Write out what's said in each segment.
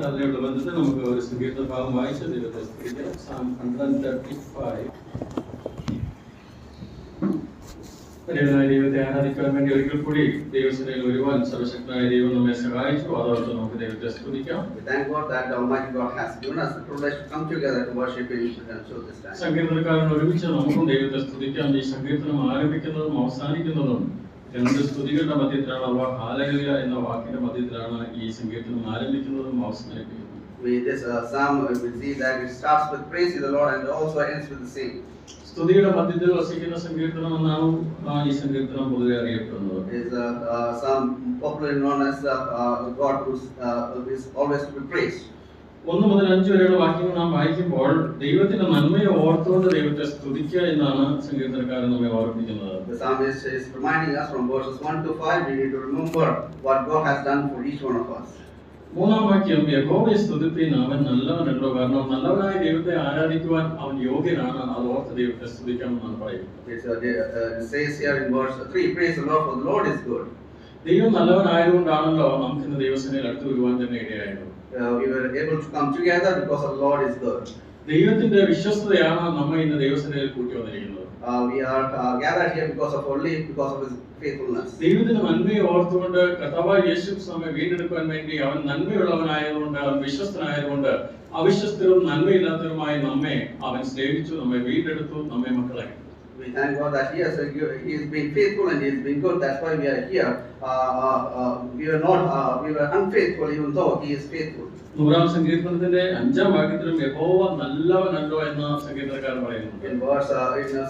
അതിനുള്ള ബന്ധത്തിൽ നമുക്ക് ഒരു സംഗീത ഭാഗം വായിച്ച ദൈവത്തെ സ്തുതിക്കാം. Psalm 135. പരിശുദ്ധനായ ദൈവത്തെ ആരാധിക്കാൻ വേണ്ടി ഒരിക്കൽ കൂടി ദൈവസേനയിൽ വരുവാൻ സർവശക്തനായ ദൈവം നമ്മെ സഹായിച്ചു. അതോടൊപ്പം നമുക്ക് ദൈവത്തെ സ്തുതിക്കാം. സങ്കീർത്തനക്കാരൻ ഒരുമിച്ച് നമുക്കും ദൈവത്തെ സ്തുതിക്കാം. ഈ സങ്കീർത്തനം ആരംഭിക്കുന്നതും അവസാനിക്കുന്നതും രണ്ട് സ്തുതികളുടെ മധ്യത്തിലാണ്, അഥവാ ഹാലലുയ എന്ന വാക്കിന്റെ മധ്യത്തിലാണ് ഈ സങ്കീർത്തനം ആരംഭിക്കുന്നതും അവസാനിപ്പിക്കുന്നതും. സ്തുതിയുടെ മധ്യത്തിൽ വസിക്കുന്ന സങ്കീർത്തനം എന്നാണ് ഈ സങ്കീർത്തനം പൊതുവെ അറിയപ്പെടുന്നത്. ഒന്ന് മുതൽ 5 വരെയുള്ള വാക്യങ്ങൾ നാം വായിക്കുമ്പോൾ ദൈവത്തിന്റെ നന്മയെ ഓർത്തുകൊണ്ട് ദൈവത്തെ സ്തുതിക്കുക എന്നാണ് സങ്കീർത്തനക്കാരൻ നമ്മെ ഓർമ്മിപ്പിക്കുന്നത്. The psalmist is reminding us from verses 1 to 5 we need to remember what God has done for each one of us. മൂന്നാം വാക്യം, യഹോവയെ സ്തുതിപ്പിൻ, അവൻ നല്ലവനല്ലോ, കാരണം നല്ലവനായ ദൈവത്തെ ആരാധിക്കുവാൻ അവൻ യോഗ്യനാണ്, അത് ഓർത്ത് ദൈവത്തെ സ്തുതിക്കാമെന്നാണ് പറയുന്നത്. It says here in verse 3, praise the Lord, for the Lord is good. ദൈവം നല്ലവനായതുകൊണ്ടാണല്ലോ നമുക്ക് ഇന്ന് ദൈവസേനയിൽ അടുത്ത് വരുവാൻ തന്നെ ഇടയായത്. We were able to come together because the Lord is good. ദൈവത്തിന്റെ വിശ്വസ്തതയാണ് നമ്മെ ഇന്ന് ദൈവസേനയിൽ കൂട്ടി വന്നിരിക്കുന്നത്. We are gathered here because of His faithfulness. ദൈവത്തിന്റെ നന്മയെ ഓർത്തുകൊണ്ട് കർത്താവായ യേശു നമ്മെ വീണ്ടെടുക്കാൻ വേണ്ടി അവൻ നന്മയുള്ളവനായതുകൊണ്ട്, അവൻ വിശ്വസ്തനായതുകൊണ്ട് അവിശ്വസ്തരും നന്മയില്ലാത്തവരുമായ നമ്മെ അവൻ സ്നേഹിച്ചു, നമ്മെ വീണ്ടെടുത്തു, നമ്മെ മക്കളാക്കി. We thank God that He has been faithful and He has been good. That's why we are here. We were unfaithful, even though He is faithful. 100-ാം സങ്കീർത്തനത്തിന്റെ 5-ാം വാക്യത്തിലും യഹോവ നല്ലവനല്ലോ എന്ന് സങ്കീർത്തനക്കാരൻ പറയുന്നു. In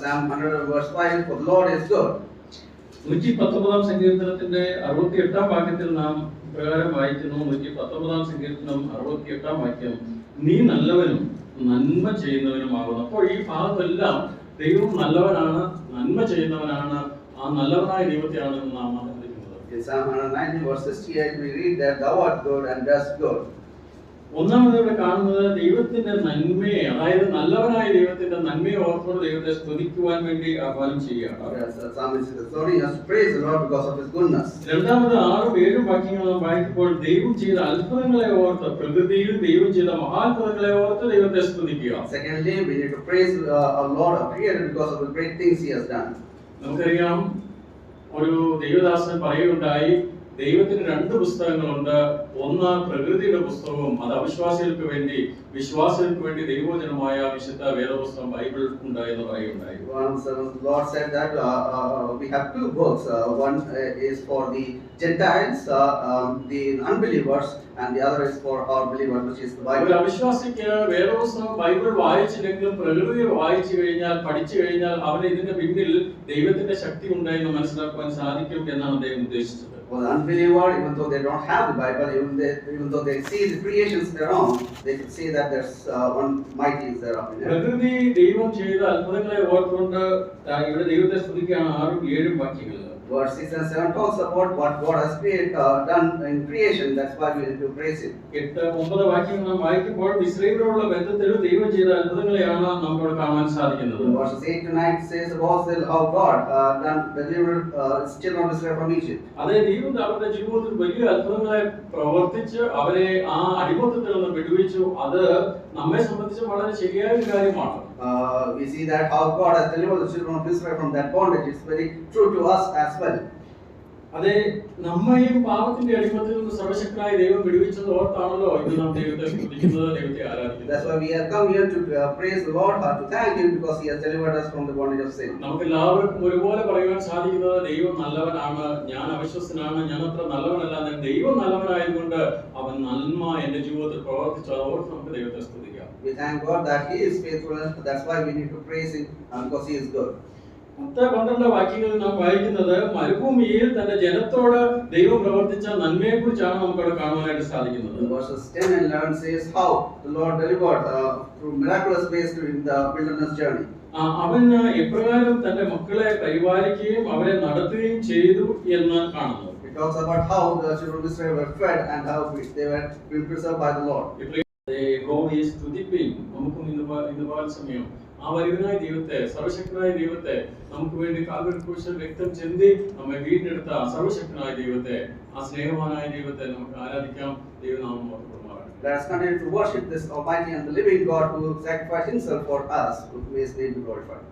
Psalm 100 verse 5, for the Lord is good. 119-ാം സങ്കീർത്തനത്തിന്റെ 68-ാം വാക്യത്തിൽ നാം പ്രകാരം വായിക്കുന്നു. 119-ാം സങ്കീർത്തനം 68-ാം വാക്യം, നീ നല്ലവനും നന്മ ചെയ്യുന്നവനുമാകുന്നു. അപ്പോൾ ഈ ഭാഗത്തെല്ലാം ദൈവം നല്ലവനാണ്, നന്മ ചെയ്യുന്നവനാണ്, ആ നല്ലവനായ ദൈവത്തെയാണ് നാം ആരാധിക്കുന്നത്. In Psalm 119 verse 68 we read that thou art good and dost good. ഒന്നാമത് ഇവിടെ കാണുന്നത് ദൈവത്തിന്റെ നന്മയെ, അതായത് നല്ലവനായ ദൈവത്തിന്റെ നന്മയെ ഓർത്തുകൊണ്ട് ദൈവത്തെ സ്തുതിക്കുവാൻ വേണ്ടി ആഹ്വാനം ചെയ്യുകയാണ്. രണ്ടാമത് 6-7 വാക്യങ്ങൾ നാം വായിക്കുമ്പോൾ ദൈവം ചെയ്ത അത്ഭുതങ്ങളെ ഓർത്ത്, പ്രകൃതിയിൽ ദൈവം ചെയ്ത മഹാത്ഭുതങ്ങളെ ഓർത്ത് ദൈവത്തെ സ്തുതിക്കുക. Secondly, we need to praise our Lord because of the great things He has done. നമുക്കറിയാം, ഒരു ദൈവദാസൻ പറയുകയുണ്ടായി, ദൈവത്തിന് 2 പുസ്തകങ്ങളുണ്ട്. ഒന്ന് പ്രകൃതിയുടെ പുസ്തകവും, അത് അവിശ്വാസികൾക്ക് വേണ്ടി, വിശ്വാസികൾക്ക് വേണ്ടി ദൈവവചനമായ വിശുദ്ധ വേദപുസ്തകം ബൈബിൾ ഉണ്ട് എന്ന് പറയുകയുണ്ടായി. Lord said that we have 2 books. One is for the Gentiles, the unbelievers, and the other is for our believers, which is the Bible. ഒരു അവിശ്വാസിക്ക് വേദപുസ്തകം ബൈബിൾ വായിച്ചില്ലെങ്കിലും പ്രകൃതിയെ വായിച്ചു കഴിഞ്ഞാൽ, പഠിച്ചു കഴിഞ്ഞാൽ അവന് ഇതിന്റെ പിന്നിൽ ദൈവത്തിന്റെ ശക്തി ഉണ്ടെന്ന് മനസ്സിലാക്കുവാൻ സാധിക്കും എന്നാണ് അദ്ദേഹം ഉദ്ദേശിച്ചത്. For the unbeliever, even though they don't have the Bible, even though they see the creations around, they can see that there's one mighty is there up in heaven. പ്രകൃതി ദൈവം ചെയ്ത അത്ഭുതങ്ങളെ ഓർത്തുകൊണ്ട് ഇവിടെ ദൈവത്തെ സ്തുതിക്കുകയാണ് 6-7 വാക്യങ്ങൾ. Verse 6 and 7 talks about what God has done in creation. That's why we need to praise Him. 8-9 വാക്യങ്ങൾ നാം വായിക്കുമ്പോൾ ഇസ്രായേലിനോടുള്ള ബന്ധത്തിൽ ദൈവം ചെയ്ത അത്ഭുതങ്ങളെയാണ് നമുക്ക് കാണാൻ സാധിക്കുന്നത്. Verses 8 to 9 says about how God delivered His children of Israel from Egypt. അതേ ദൈവം അവരുടെ ജീവിതത്തിൽ വലിയ അത്ഭുതങ്ങളെ പ്രവർത്തിച്ച് അവരെ ആ അടിമത്തത്തിൽ നിന്ന് വിടുവിച്ചു. അത് നമ്മെ സംബന്ധിച്ച് വളരെ ശരിയായ ഒരു കാര്യമാണ്. We see that how God has delivered the children of Israel from that bondage. It's very true to us as well. അതെ, നമ്മയും പാപത്തിന്റെ അടിമത്തിൽ നിന്ന് സർവശക്തനായ ദൈവം വിടുവിച്ചത് ഓർത്താണല്ലോ ഇന്ന് നാം ദൈവത്തെ സ്തുതിക്കുന്നത്, ദൈവത്തെ ആരാധിക്കുന്നത്. That's why we have come here to praise the Lord, to thank Him because He has delivered us from the bondage of sin. നമുക്ക് എല്ലാവർക്കും ഒരുപോലെ പറയുവാൻ സാധിക്കുന്നത് ദൈവം നല്ലവനാണ്, ഞാൻ അവിശ്വസ്തനാണ്, ഞാൻ അത്ര നല്ലവനല്ല. ദൈവം നല്ലവനായതുകൊണ്ട് അവൻ നന്മ എന്റെ ജീവിതത്തിൽ പ്രവർത്തിച്ചു, അതോർത്ത് നമുക്ക് ദൈവത്തെ സ്തുതിക്കാം. We thank God that He is faithful, and that's why we need to praise Him because He is good. 10-12 വാക്യങ്ങളിൽ നാം വായിക്കുന്നത് മരുഭൂമിയിൽ തന്റെ ജനത്തോട് ദൈവം പ്രവർത്തിച്ച നന്മയെ കുറിച്ചാണ് നമുക്കവിടെ കാണുവാനായിട്ട് സാധിക്കുന്നത്. Verses 10 and 11 says how the Lord delivered through miraculous ways during the wilderness journey. അവൻ എപ്രകാരം തന്റെ മക്കളെ പരിപാലിക്കുകയും അവരെ നടത്തുകയും ചെയ്തു എന്ന് കാണുന്നു. It talks about how the children of Israel were fed and how they were being preserved by the Lord. നമുക്കും ഇന്ന് സമയം ആ ആ വലിയവനായ ദൈവത്തെ, സർവശക്തനായ ദൈവത്തെ, നമുക്ക് വേണ്ടി കാൽവരി ക്രൂശിൽ രക്തം ചിന്തി നമ്മെ വീണ്ടെടുത്ത സർവശക്തനായ ദൈവത്തെ, ആ സ്നേഹവാനായ ദൈവത്തെ നമുക്ക് ആരാധിക്കാം. ദൈവനാമം മഹത്വപ്പെടുമാറാകട്ടെ. Let us continue to worship this Almighty and the living God who sacrificed Himself for us, who may His name be glorified.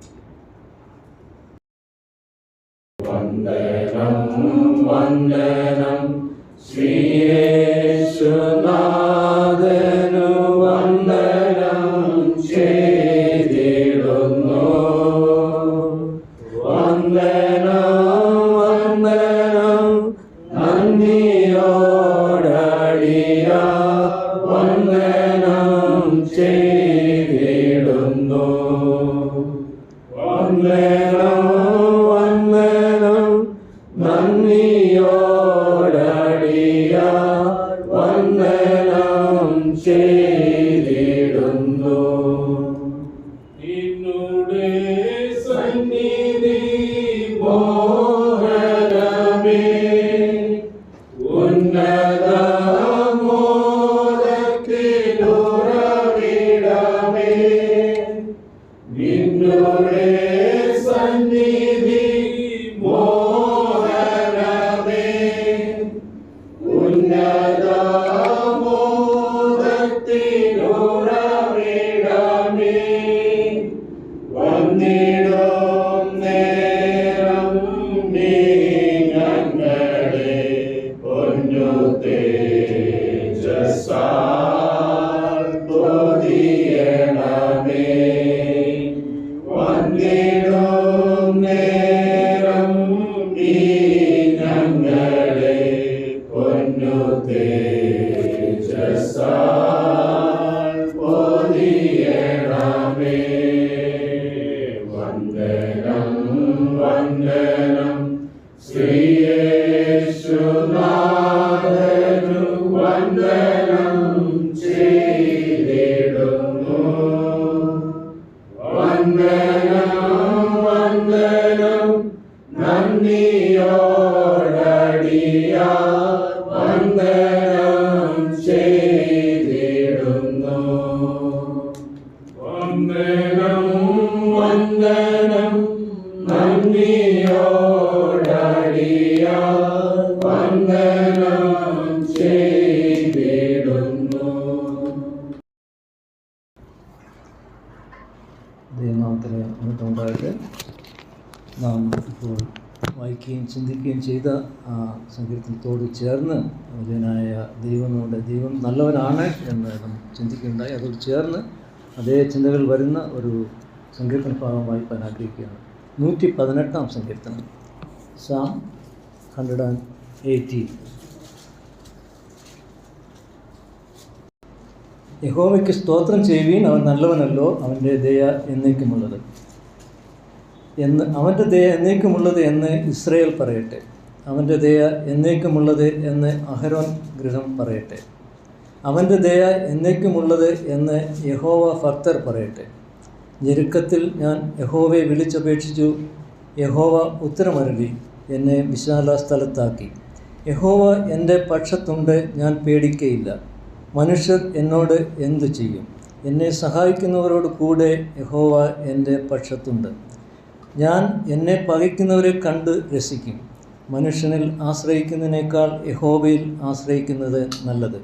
വന്ദനം വന്ദനം ശ്രീ യേശുനാഥനു വന്ദനം ചെയ്തിടുന്നു. വന്ദനം വന്ദനം നന്ദിയോടടിയ വന്ദനം ചെയ്തിടുന്നു. വന്ദനം വന്ദനം നന്ദിയോടടിയ വന്ദനം ചെയ്തിടുന്നു. നിന്നുടെ സന്നിധി മോഹനമേ ഉന്നത മോദത്തിലുറവിടമേ. നിന്നുടെ സന്നിധി മോഹനമേ ഉന്നത മോദത്തിലുറവിടമേ. വന്നിടും നേരം നീ ഞങ്ങളെ പൊന്നു തേജസ്സാൽ പൊതിയണമേ. വന്നിടും നേരം നീ ഞങ്ങളെ പൊന്നു തേജസ്സാൽ പൊതിയണമേ. വന്ദനം വന്ദനം ശ്രീ യേശുനാഥനു വന്ദനം ചെയ്തിടുന്നു. വന്ദനം വന്ദനം നന്ദിയോടടിയ വന്ദനം ചെയ്തിടുന്നു. വന്ദനം വന്ദനം നന്ദിയോടടിയ വന്ദനം ചെയ്തിടുന്നു. ദൈവനാമത്തിന് മഹത്വമുണ്ടാകട്ടെ. നാം ഇപ്പോൾ വായിക്കുകയും ചിന്തിക്കുകയും ചെയ്ത ആ സങ്കീർത്തനത്തോട് ചേർന്ന് വലിയനായ ദൈവം നല്ലവനാണ് എന്ന് നാം ചിന്തിക്കുകയുണ്ടായി. അതോട് ചേർന്ന് അതേ ചിന്തകൾ വരുന്ന ഒരു സങ്കീർത്തന ഭാഗം വായിപ്പാൻ ആഗ്രഹിക്കുകയാണ്. 118 സങ്കീർത്തനം, Psalm 118. യഹോവയ്ക്ക് സ്തോത്രം ചെയ്യുവീൻ, അവൻ നല്ലവനല്ലോ, അവൻ്റെ ദയ എന്നേക്കുമുള്ളത് അവൻ്റെ ദയ എന്നേക്കുമുള്ളത് എന്ന് ഇസ്രായേൽ പറയട്ടെ. അവൻ്റെ ദയ എന്നേക്കുമുള്ളത് എന്ന് അഹരോൻ ഗൃഹം പറയട്ടെ. അവൻ്റെ ദയ എന്നേക്കുമുള്ളത് എന്ന് യഹോവ ഭക്തർ പറയട്ടെ. ഞെരുക്കത്തിൽ ഞാൻ യഹോവയെ വിളിച്ചപേക്ഷിച്ചു, യഹോവ ഉത്തരമരുളി എന്നെ വിശാല സ്ഥലത്താക്കി. യഹോവ എൻ്റെ പക്ഷത്തുണ്ട്, ഞാൻ പേടിക്കയില്ല. മനുഷ്യർ എന്നോട് എന്തു ചെയ്യും? എന്നെ സഹായിക്കുന്നവരോട് കൂടെ യഹോവ എൻ്റെ പക്ഷത്തുണ്ട്. ഞാൻ എന്നെ പകയ്ക്കുന്നവരെ കണ്ട് രസിക്കും. മനുഷ്യനിൽ ആശ്രയിക്കുന്നതിനേക്കാൾ യഹോവയിൽ ആശ്രയിക്കുന്നത് നല്ലത്.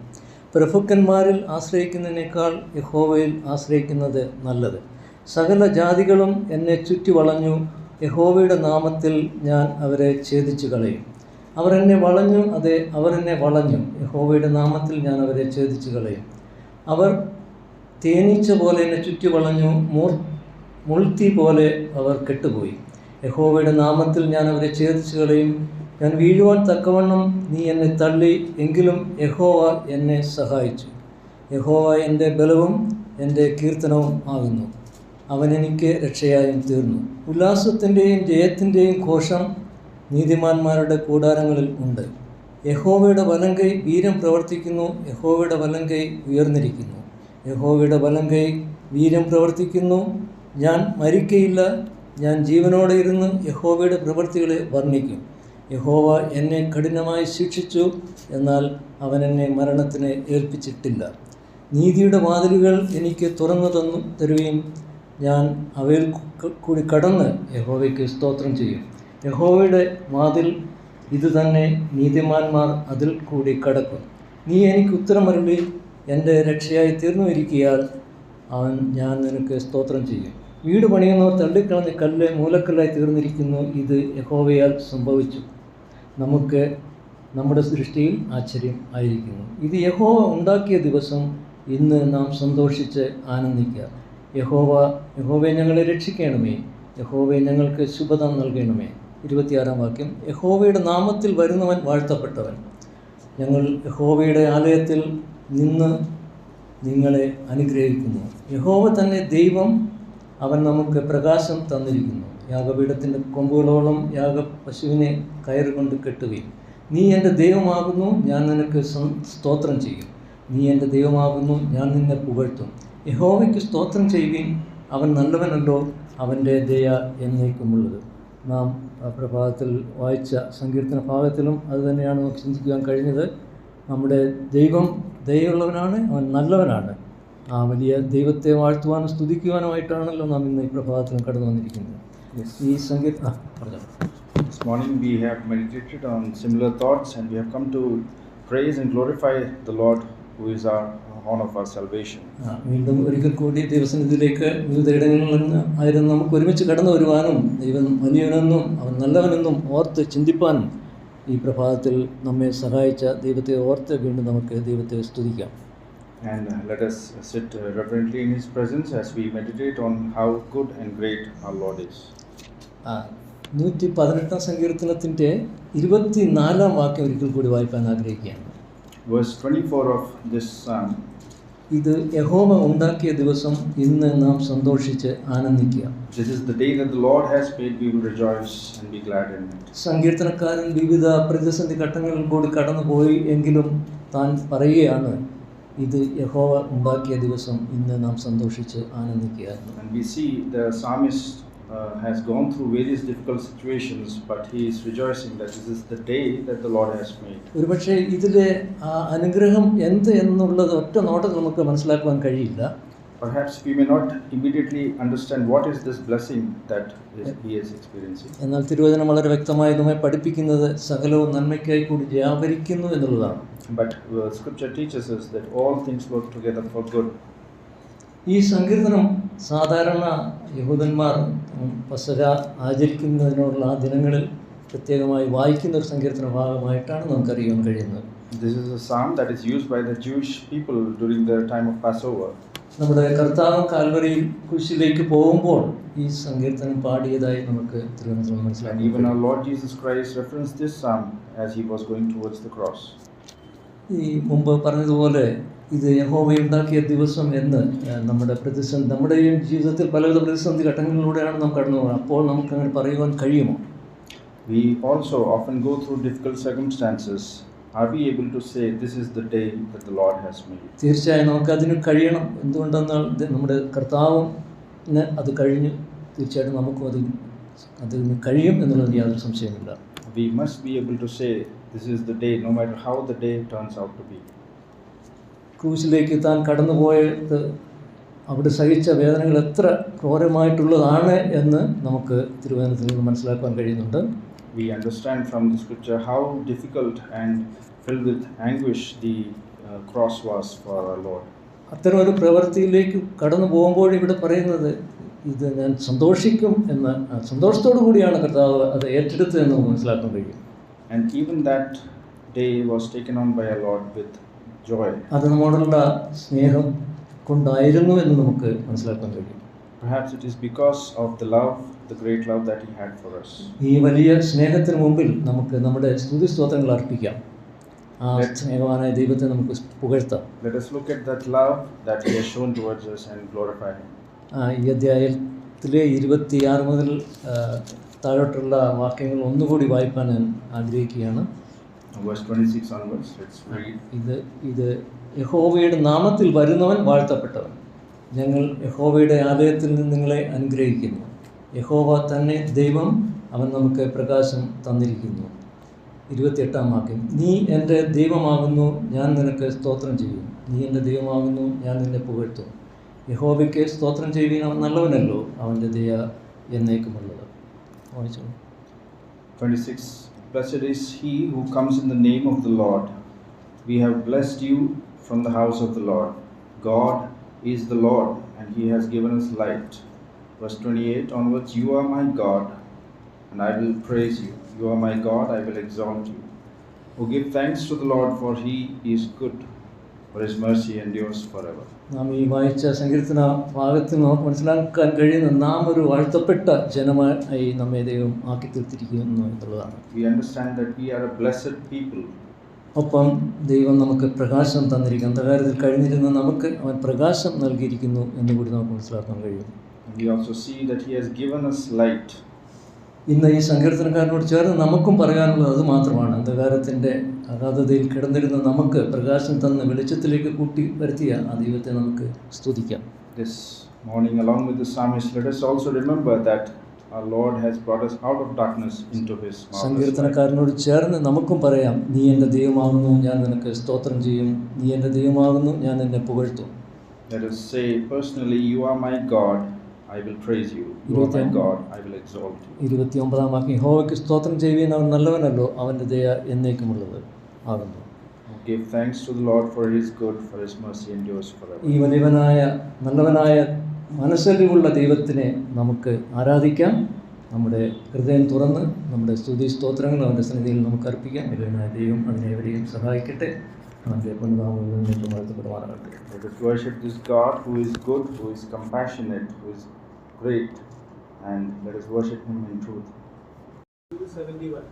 പ്രഭുക്കന്മാരിൽ ആശ്രയിക്കുന്നതിനേക്കാൾ യഹോവയിൽ ആശ്രയിക്കുന്നത് നല്ലത്. സകല ജാതികളും എന്നെ ചുറ്റി വളഞ്ഞു, യഹോവയുടെ നാമത്തിൽ ഞാൻ അവരെ ഛേദിച്ചു കളയും. അവർ എന്നെ വളഞ്ഞു, യഹോവയുടെ നാമത്തിൽ ഞാൻ അവരെ ഛേദിച്ചു കളയും. അവർ തേനീച്ച പോലെ എന്നെ ചുറ്റി വളഞ്ഞു, മുൾത്തി പോലെ അവർ കെട്ടുപോയി. യഹോവയുടെ നാമത്തിൽ ഞാൻ അവരെ ഛേദിച്ചു കളയും. ഞാൻ വീഴുവാൻ തക്കവണ്ണം നീ എന്നെ തള്ളി, എങ്കിലും യഹോവ എന്നെ സഹായിച്ചു. യഹോവ എൻ്റെ ബലവും എൻ്റെ കീർത്തനവും ആകുന്നു. അവൻ എനിക്ക് രക്ഷയായും തീർന്നു. ഉല്ലാസത്തിൻ്റെയും ജയത്തിൻ്റെയും ഘോഷം നീതിമാന്മാരുടെ കൂടാരങ്ങളിൽ ഉണ്ട്. യഹോവയുടെ വലങ്കൈ വീര്യം പ്രവർത്തിക്കുന്നു, യഹോവയുടെ വലങ്കൈ ഉയർന്നിരിക്കുന്നു. യഹോവയുടെ വലങ്കൈ വീര്യം പ്രവർത്തിക്കുന്നു. ഞാൻ മരിക്കയില്ല, ഞാൻ ജീവനോടെ ഇരുന്ന് യഹോവയുടെ പ്രവൃത്തികളെ വർണ്ണിക്കും. യഹോവ എന്നെ കഠിനമായി ശിക്ഷിച്ചു, എന്നാൽ അവൻ എന്നെ മരണത്തിന് ഏൽപ്പിച്ചിട്ടില്ല. നീതിയുടെ വാതിലുകൾ എനിക്ക് തുറന്നു തരുകയും ഞാൻ അവയിൽ കൂടി കടന്ന് യഹോവയ്ക്ക് സ്തോത്രം ചെയ്യും. യഹോവയുടെ വാതിൽ ഇത് തന്നെ, നീതിമാന്മാർ അതിൽ കൂടി കടക്കും. നീ എനിക്ക് ഉത്തരമരുളി എൻ്റെ രക്ഷയായി തീർന്നുമിരിക്കിയാൽ ഞാൻ നിനക്ക് സ്തോത്രം ചെയ്യും. വീട് പണിയുന്നവർ തള്ളിക്കളഞ്ഞ കല്ല് മൂലക്കല്ലായി തീർന്നിരിക്കുന്നു. ഇത് യഹോവയാൽ സംഭവിച്ചു. നമുക്ക് നമ്മുടെ ദൃഷ്ടിയിൽ ആശ്ചര്യം ആയിരിക്കുന്നു. ഇത് യഹോവ ഉണ്ടാക്കിയ ദിവസം, ഇന്ന് നാം സന്തോഷിച്ച് ആനന്ദിക്കുക. യഹോവയെ ഞങ്ങളെ രക്ഷിക്കണമേ, യഹോവയെ ഞങ്ങൾക്ക് ശുഭത നൽകണമേ. 26-ാം വാക്യം. യഹോവയുടെ നാമത്തിൽ വരുന്നവൻ വാഴ്ത്തപ്പെട്ടവൻ. ഞങ്ങൾ യഹോവയുടെ ആലയത്തിൽ നിന്ന് നിങ്ങളെ അനുഗ്രഹിക്കുന്നു. യഹോവ തന്നെ ദൈവം, അവൻ നമുക്ക് പ്രകാശം തന്നിരിക്കുന്നു. യാഗപീഠത്തിൻ്റെ കൊമ്പുകളോളം പശുവിനെ കയറുകൊണ്ട് കെട്ടുകയും. നീ എൻ്റെ ദൈവമാകുന്നു, ഞാൻ നിനക്ക് സ്തോത്രം ചെയ്യും. നീ എൻ്റെ ദൈവമാകുന്നു, ഞാൻ നിന്നെ പുകഴ്ത്തും. യഹോവയ്ക്ക് സ്തോത്രം ചെയ്യുകയും, അവൻ നല്ലവനല്ലോ, അവൻ്റെ ദയ എന്നേക്കുമുള്ളത്. നാം പ്രഭാതത്തിൽ വായിച്ച സങ്കീർത്തന ഭാഗത്തിലും അതുതന്നെയാണ് നമുക്ക് ചിന്തിക്കുവാൻ കഴിഞ്ഞത്. നമ്മുടെ ദൈവം ദയയുള്ളവനാണ്, അവൻ നല്ലവനാണ്. ആ വലിയ ദൈവത്തെ വാഴ്ത്തുവാനും സ്തുതിക്കുവാനുമായിട്ടാണല്ലോ നാം ഇന്ന് ഈ പ്രഭാതത്തിലും കടന്നു വന്നിരിക്കുന്നത്. ഈ പറഞ്ഞു. This morning we have meditated on similar thoughts, and we have come to praise and glorify the Lord who is our horn of our salvation. വീണ്ടും ഒരിക്കൽ കൂടി ദൈവസന്നിധിയിലേക്ക് വിവിധ ഇടങ്ങളിൽ നിന്ന് ആയിരുന്നു നമുക്ക് ഒരുമിച്ച് കടന്നു വരുവാനും ദൈവം വലിയവനെന്നും അവൻ നല്ലവനെന്നും ഓർത്ത് ചിന്തിപ്പാനും ഈ പ്രഭാതത്തിൽ നമ്മെ സഹായിച്ച ദൈവത്തെ ഓർത്ത് വീണ്ടും നമുക്ക് ദൈവത്തെ സ്തുതിക്കാം. And let us sit reverently in His presence as we meditate on how good and great our Lord is. 118-ാം സങ്കീർത്തനത്തിൻ്റെ 24-ാം വാക്യം ഒരിക്കൽ കൂടി വായിക്കാൻ ആഗ്രഹിക്കുകയാണ്. Verse 24 of this psalm. ഇത് യഹോവ ഉണ്ടാക്കിയ ദിവസം, ഇന്ന് നാം സന്തോഷിച്ച് ആനന്ദിക്കുക. This is the day that the Lord has made, we will rejoice and be glad in it. സങ്കീർത്തനക്കാരൻ വിവിധ പ്രതിസന്ധി ഘട്ടങ്ങളിൽ കൂടി കടന്നുപോയി എങ്കിലും താൻ പറയുകയാണ്, ഇത് യഹോവ ഉണ്ടാക്കിയ ദിവസം, ഇന്ന് നാം സന്തോഷിച്ച് ആനന്ദിക്കുക. And we see the psalmist has gone through various difficult situations, but he is rejoicing that this is the day that the Lord has made. ഒരുപക്ഷെ ഇതിലെ അനുഗ്രഹം എന്ത് എന്നുള്ളത് ഒറ്റ നോട്ടത്തിൽ നമുക്ക് മനസ്സിലാക്കുവാൻ കഴിയില്ല. Perhaps we may not immediately understand what is this blessing that he is experiencing. എന്നാൽ തിരുവചനം വളരെ വ്യക്തമായി നമ്മെ പഠിപ്പിക്കുന്നത് സകലവും നന്മയ്ക്കായി കൂടി വ്യാപരിക്കുന്നു എന്നുള്ളതാണ്. But scripture teaches us that all things work together for good. ഈ സങ്കീർത്തനം സാധാരണ യഹൂദന്മാർ പെസഹ ആചരിക്കുന്നതിനുള്ള ആ ദിനങ്ങളിൽ പ്രത്യേകമായി വായിക്കുന്ന ഒരു സങ്കീർത്തന ഭാഗമായിട്ടാണ് നമുക്കറിയാൻ കഴിയുന്നത്. This is a psalm that is used by the Jewish people during the time of Passover. നമ്മുടെ കർത്താവ് കാൽവരിയിൽ കുരിശിലേക്ക് പോകുമ്പോൾ ഈ സങ്കീർത്തനം പാടിയതായി നമുക്ക് തിരുവനന്തപുരം And മനസ്സിലാക്കാം. even our Lord Jesus Christ referenced this psalm as he was going towards the cross. ഈ മുമ്പ് പറഞ്ഞതുപോലെ ഇത് യഹോവയുണ്ടാക്കിയ ദിവസം എന്ന് നമ്മുടെയും ജീവിതത്തിൽ പലവിധ പ്രതിസന്ധി ഘട്ടങ്ങളിലൂടെയാണ് നാം കടന്നു പോകുന്നത്. അപ്പോൾ നമുക്ക് അങ്ങനെ പറയുവാൻ കഴിയുമോ? We also often go through difficult circumstances. Are we able to say this is the day that the Lord has made? തീർച്ചയായും നമുക്കതിന് കഴിയണം. എന്തുകൊണ്ടെന്നാൽ നമ്മുടെ കർത്താവിന് അത് കഴിഞ്ഞ് തീർച്ചയായിട്ടും നമുക്കും അതിന് കഴിയും എന്നുള്ളത് യാതൊരു സംശയമില്ല. We must be able to say this is the day, no matter how the day turns out to be. ക്രൂശിലേക്ക് താൻ കടന്നുപോയത് അവിടെ സഹിച്ച വേദനകൾ എത്ര ക്രൂരമായിട്ടുള്ളതാണ് എന്ന് നമുക്ക് തിരുവചനത്തിൽ നിന്ന് മനസ്സിലാക്കാൻ കഴിയുന്നുണ്ട്. We understand from the scripture how difficult and filled with anguish the cross was for our Lord. അത്തരം ഒരു പ്രവൃത്തിയിലേക്ക് കടന്നു പോകുമ്പോൾ ഇവിടെ പറയുന്നത് ഇത് ഞാൻ സന്തോഷിക്കും എന്ന സന്തോഷത്തോടു കൂടിയാണ് കർത്താവ് അത് ഏറ്റെടുത്തത് എന്ന് നമുക്ക് മനസ്സിലാക്കാൻ കഴിയും. And even that day was taken on by our Lord with joy. അത് നമ്മോടുള്ള സ്നേഹം കൊണ്ടായിരുന്നു എന്ന് നമുക്ക് മനസ്സിലാക്കാൻ കഴിയും. Perhaps it is because of the love, the great love that he had for us. ഈ വലിയ സ്നേഹത്തിന് മുമ്പിൽ നമുക്ക് നമ്മുടെ സ്തുതി സ്തോത്രങ്ങൾ അർപ്പിക്കാം. ആ സ്നേഹവാനായ ദൈവത്തെ നമുക്ക് പുകഴ്ത്താം. Let us look at that love that he has shown towards us and glorify him. ഈ അധ്യായത്തിലെ 26 മുതൽ താഴോട്ടുള്ള വാക്യങ്ങൾ ഒന്നുകൂടി വായിക്കാൻ ഞാൻ ആഗ്രഹിക്കുകയാണ്. Verse 26 onwards, let's read. ഇത് യഹോവയുടെ നാമത്തിൽ വരുന്നവൻ വാഴ്ത്തപ്പെട്ടവൻ. ഞങ്ങൾ യഹോവയുടെ ആലയത്തിൽ നിന്ന് നിങ്ങളെ അനുഗ്രഹിക്കുന്നു. യഹോവ തന്നെ ദൈവം, അവൻ നമുക്ക് പ്രകാശം തന്നിരിക്കുന്നു. 28-ാം വാക്യം. നീ എൻ്റെ ദൈവമാകുന്നു, ഞാൻ നിനക്ക് സ്തോത്രം ചെയ്യും. നീ എൻ്റെ ദൈവമാകുന്നു, ഞാൻ നിന്നെ പുകഴ്ത്തും. യഹോവയ്ക്ക് സ്തോത്രം ചെയ്യുകയും അവൻ നല്ലവനല്ലോ, അവൻ്റെ ദയ എന്നേക്കുമുള്ളത്. വായിച്ചു. 26. Blessed is he who comes in the name of the Lord. We have blessed you from the house of the Lord. God is the Lord, and he has given us light. Verse 28 onwards, you are my God, and I will praise you. You are my God, I will exalt you. Oh, give thanks to the Lord, for he is good, for his mercy endures forever. നാം ഈ വായിച്ച സങ്കീർത്തന ഭാഗത്തിൽ നമുക്ക് മനസ്സിലാക്കാൻ കഴിയുന്ന നാം ഒരു വാഴ്ത്തപ്പെട്ട ജനമായി നമ്മെ ദൈവം ആക്കി തീർത്തിരിക്കുന്നു എന്നുള്ളതാണ്. We understand that we are a blessed people. ഒപ്പം ദൈവം നമുക്ക് പ്രകാശം തന്നിരിക്കുന്നു. അന്ധകാരത്തിൽ കഴിഞ്ഞിരുന്ന നമുക്ക് അവൻ പ്രകാശം നൽകിയിരിക്കുന്നു എന്നുകൂടി നമുക്ക് മനസ്സിലാക്കാൻ കഴിയും. We also see that he has given us light. ഇന്ന് ഈ സങ്കീർത്തനക്കാരനോട് ചേർന്ന് നമുക്കും പറയാനുള്ളത് അത് മാത്രമാണ്. അന്ധകാരത്തിൻ്റെ അഗാധതയിൽ കിടന്നിരുന്ന നമുക്ക് പ്രകാശം തന്ന് വെളിച്ചത്തിലേക്ക് കൂട്ടി വരുത്തിയ ആ ദൈവത്തെ നമുക്ക് സ്തുതിക്കാം. This morning, along with the psalmist, let us also remember that our Lord has brought us out of darkness into his marvelous light. സങ്കീർത്തനക്കാരനോട് ചേർന്ന് നമുക്കും പറയാം, നീ എൻ്റെ ദൈവമാകുന്നു, ഞാൻ നിനക്ക് സ്തോത്രം ചെയ്യും. നീ എൻ്റെ ദൈവമാകുന്നു, ഞാൻ നിന്നെ പുകഴ്ത്തും. Let us say personally, you are my God, I will praise you. You are my God, I will exalt you. 29-ാം വാക്യം, യഹോവയ്ക്ക് സ്തോത്രം ചെയ്യുവാൻ അവൻ നല്ലവനല്ലോ, അവൻ്റെ ദയ എന്നേക്കുമുള്ളത് ആകുന്നു. Give thanks to the Lord, for he is good, for his mercy endures forever. ഈ വലിയവനായ നല്ലവനായ മനസ്സലിവുള്ള ദൈവത്തിനെ നമുക്ക് ആരാധിക്കാം. നമ്മുടെ ഹൃദയം തുറന്ന് നമ്മുടെ സ്തുതി സ്തോത്രങ്ങൾ അവൻ്റെ സന്നിധിയിൽ നമുക്ക് അർപ്പിക്കാം. വലിയവനായ ദൈവം അതിനെവരെയും സഹായിക്കട്ടെ. അവൻ്റെ പൊന്നുനാമങ്ങളിൽ നിന്നും വാഴ്ത്തപ്പെടുവാനാകട്ടെ. Let us worship this God who is good, who is compassionate, who is great, and let us worship him in truth. 271.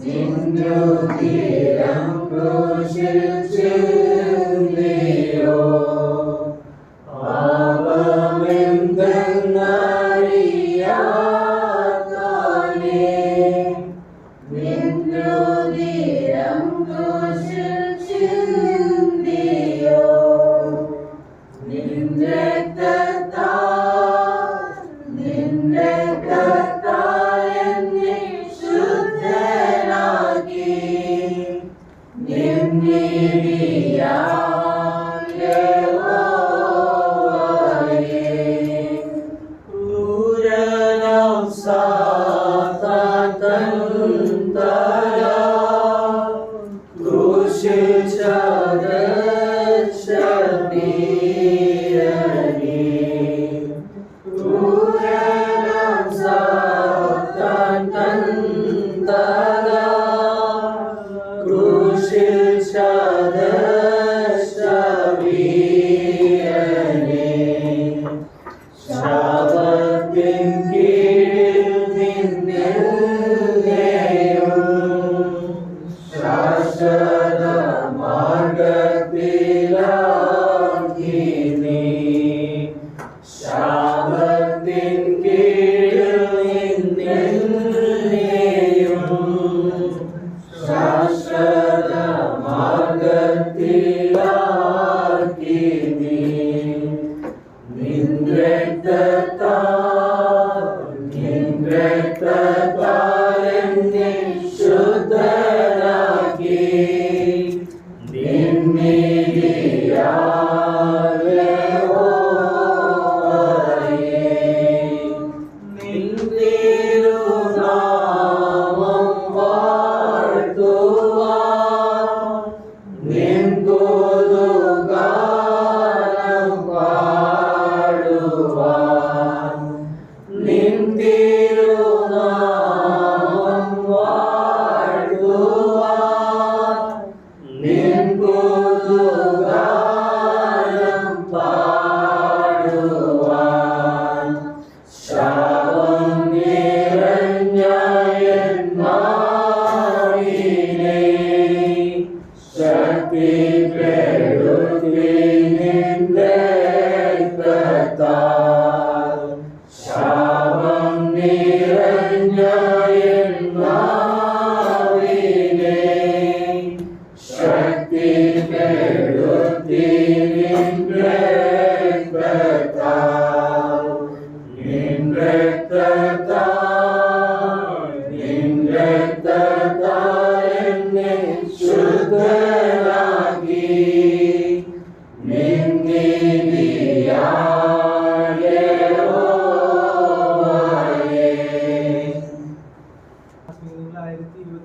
Amen.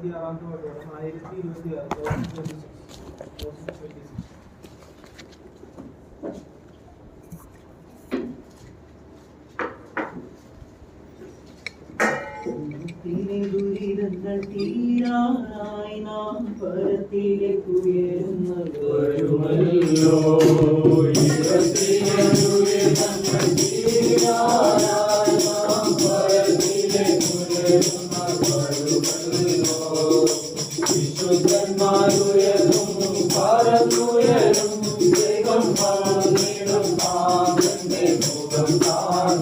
26-ാമത്തെ വാക്യമാണ്. 1026 ദുരിതങ്ങൾ തീരാനായി നാം പരത്തിലേക്ക് ഉയരുന്നവരുമല്ലോ. ദുരിതങ്ങൾ തീരാനായി നാം പരത്തിലേക്ക് ഉയരുന്നവരുമല്ലോ. വിശുദ്ധന്മാരുയരും പറന്നുയരും ദൈവം പണിടും നാം എന്റെ മുഖം കാണാം.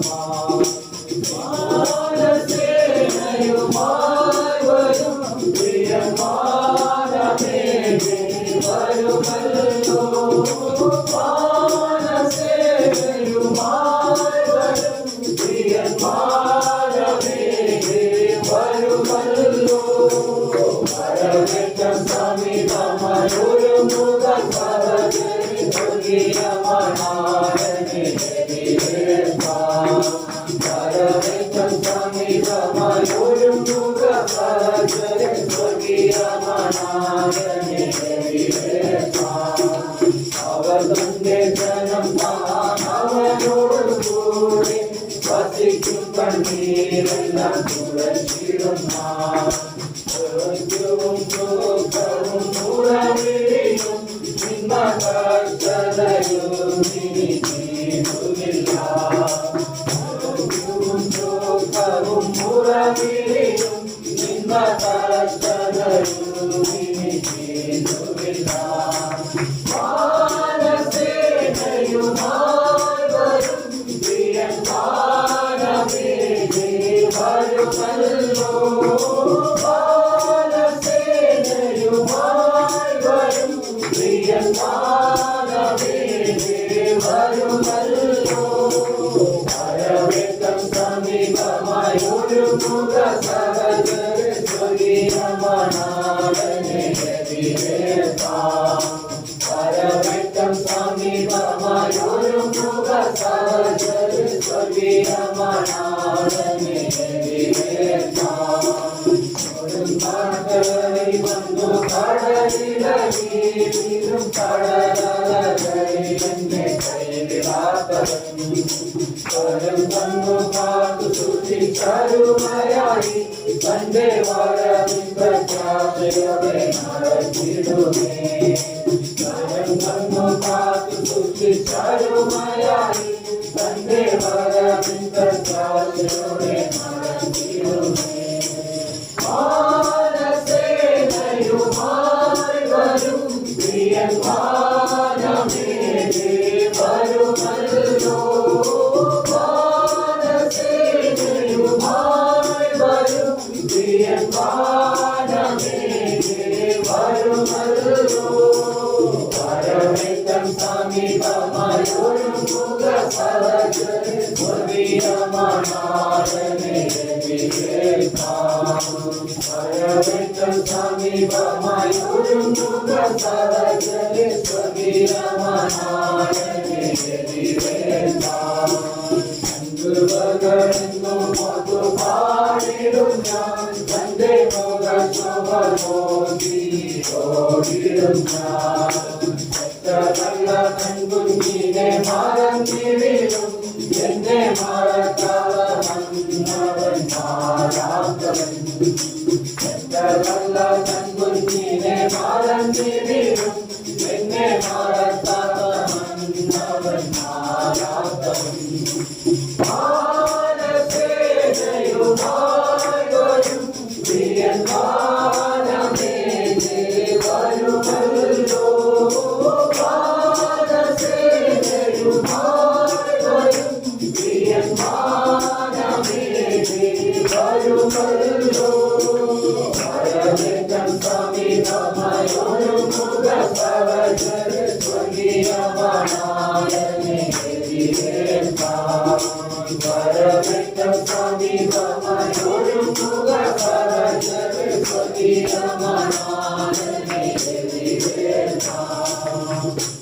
Swami